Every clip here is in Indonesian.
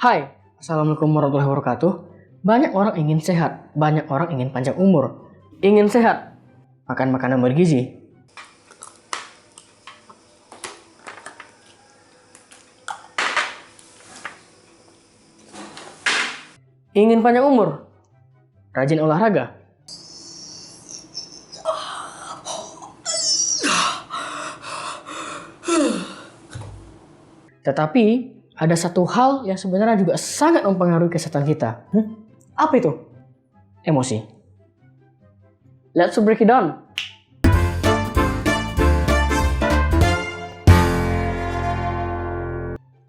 Hai, Assalamualaikum warahmatullahi wabarakatuh. Banyak orang ingin sehat, banyak orang ingin panjang umur. Ingin sehat, makan makanan bergizi. Ingin panjang umur, rajin olahraga. Tetapi ada satu hal yang sebenarnya juga sangat mempengaruhi kesehatan kita. Apa itu? Emosi. Let's break it down.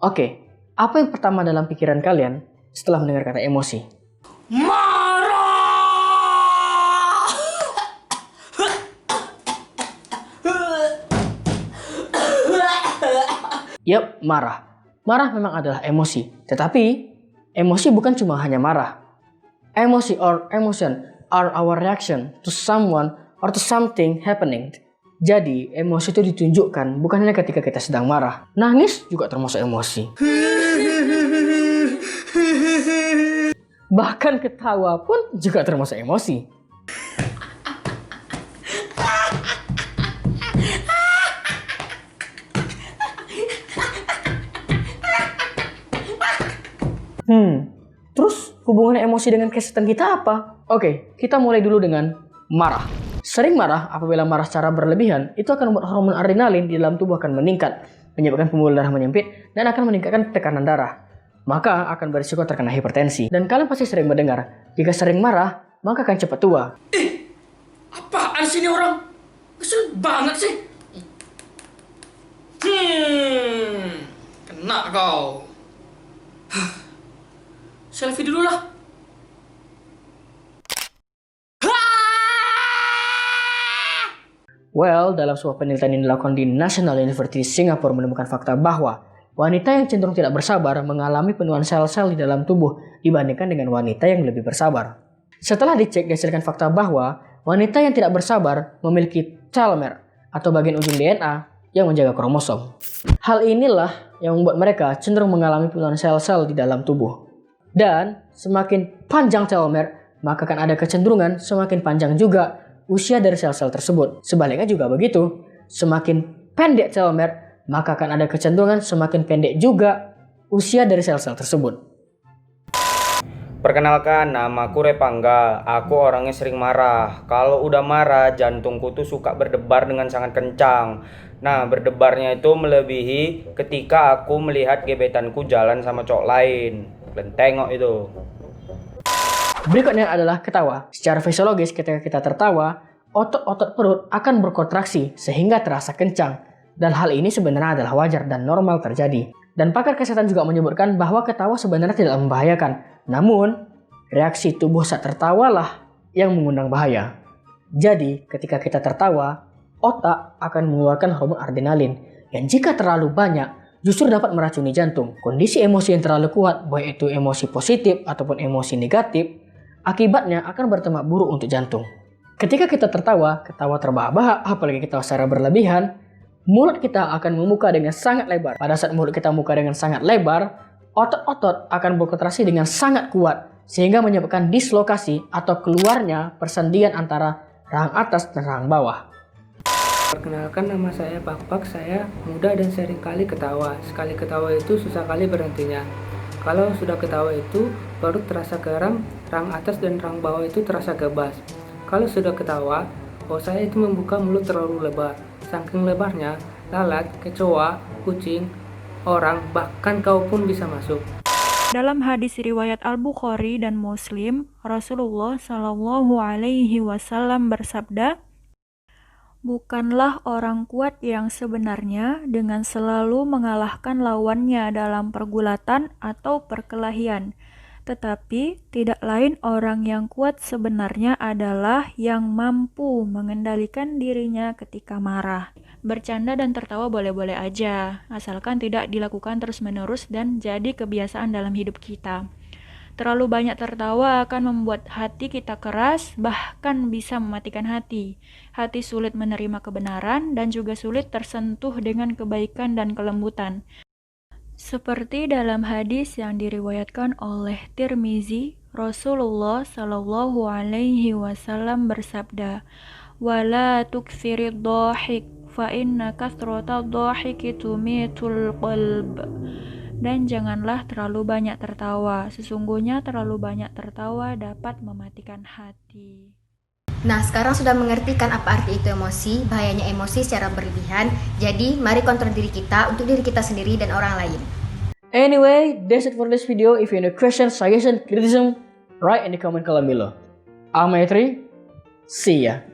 Oke, apa yang pertama dalam pikiran kalian setelah mendengar kata emosi? Marah! Yap, marah. Marah memang adalah emosi. Tetapi, emosi bukan cuma hanya marah. Emosi or emotion are our reaction to someone or to something happening. Jadi, emosi itu ditunjukkan bukan hanya ketika kita sedang marah. Nangis juga termasuk emosi. Bahkan ketawa pun juga termasuk emosi. Terus hubungan emosi dengan kesehatan kita apa? Oke, kita mulai dulu dengan marah. Sering marah apabila marah secara berlebihan, itu akan membuat hormon adrenalin di dalam tubuh akan meningkat, menyebabkan pembuluh darah menyempit, dan akan meningkatkan tekanan darah. Maka akan berisiko terkena hipertensi. Dan kalian pasti sering mendengar, jika sering marah, maka akan cepat tua. Apaan sih ini orang? Kesel banget sih. Kena kau. Selfie dulu lah. Well, dalam sebuah penelitian yang dilakukan di National University Singapore menemukan fakta bahwa wanita yang cenderung tidak bersabar mengalami penuaan sel-sel di dalam tubuh dibandingkan dengan wanita yang lebih bersabar. Setelah dicek, dihasilkan fakta bahwa wanita yang tidak bersabar memiliki telomere atau bagian ujung DNA yang menjaga kromosom. Hal inilah yang membuat mereka cenderung mengalami penuaan sel-sel di dalam tubuh. Dan semakin panjang telomere, maka akan ada kecenderungan semakin panjang juga usia dari sel-sel tersebut. Sebaliknya juga begitu, semakin pendek telomere, maka akan ada kecenderungan semakin pendek juga usia dari sel-sel tersebut. Perkenalkan, namaku Repangga. Aku orangnya sering marah. Kalau udah marah, jantungku tuh suka berdebar dengan sangat kencang. Nah, berdebarnya itu melebihi ketika aku melihat gebetanku jalan sama cowok lain. Dan tengok itu. Berikutnya adalah ketawa. Secara fisiologis, ketika kita tertawa, otot-otot perut akan berkontraksi sehingga terasa kencang. Dan hal ini sebenarnya adalah wajar dan normal terjadi. Dan pakar kesehatan juga menyebutkan bahwa ketawa sebenarnya tidak membahayakan. Namun, reaksi tubuh saat tertawalah yang mengundang bahaya. Jadi, ketika kita tertawa, otak akan mengeluarkan hormon adrenalin. Yang jika terlalu banyak, justru dapat meracuni jantung. Kondisi emosi yang terlalu kuat, baik itu emosi positif ataupun emosi negatif, akibatnya akan bertambah buruk untuk jantung. Ketika kita tertawa, ketawa terbahak-bahak, apalagi kita secara berlebihan, mulut kita akan membuka dengan sangat lebar. Pada saat mulut kita membuka dengan sangat lebar, otot-otot akan berkontraksi dengan sangat kuat, sehingga menyebabkan dislokasi atau keluarnya persendian antara rahang atas dan rahang bawah. Perkenalkan, nama saya Pak. Saya muda dan sering kali ketawa. Sekali ketawa itu susah kali berhentinya. Kalau sudah ketawa itu perut terasa geram, rahang atas dan rahang bawah itu terasa gebas. Kalau sudah ketawa, saya itu membuka mulut terlalu lebar. Saking lebarnya, lalat, kecoa, kucing, orang, bahkan kau pun bisa masuk. Dalam hadis riwayat Al-Bukhari dan Muslim, Rasulullah Shallallahu Alaihi Wasallam bersabda, "Bukanlah orang kuat yang sebenarnya dengan selalu mengalahkan lawannya dalam pergulatan atau perkelahian, tetapi tidak lain orang yang kuat sebenarnya adalah yang mampu mengendalikan dirinya ketika marah." Bercanda dan tertawa boleh-boleh aja, asalkan tidak dilakukan terus-menerus dan jadi kebiasaan dalam hidup kita. Terlalu banyak tertawa akan membuat hati kita keras, bahkan bisa mematikan hati. Hati sulit menerima kebenaran dan juga sulit tersentuh dengan kebaikan dan kelembutan. Seperti dalam hadis yang diriwayatkan oleh Tirmizi, Rasulullah Shallallahu Alaihi Wasallam bersabda, "Wala tuktsirid dhahik, fa inna kathrata dhahiki tumitul qalb." Dan janganlah terlalu banyak tertawa. Sesungguhnya terlalu banyak tertawa dapat mematikan hati. Nah, sekarang sudah mengerti kan apa arti itu emosi, bahayanya emosi secara berlebihan. Jadi, mari kontrol diri kita untuk diri kita sendiri dan orang lain. Anyway, that's it for this video. If you have any questions, suggestion, criticism, write in the comment column below. I'm Maitri. See ya.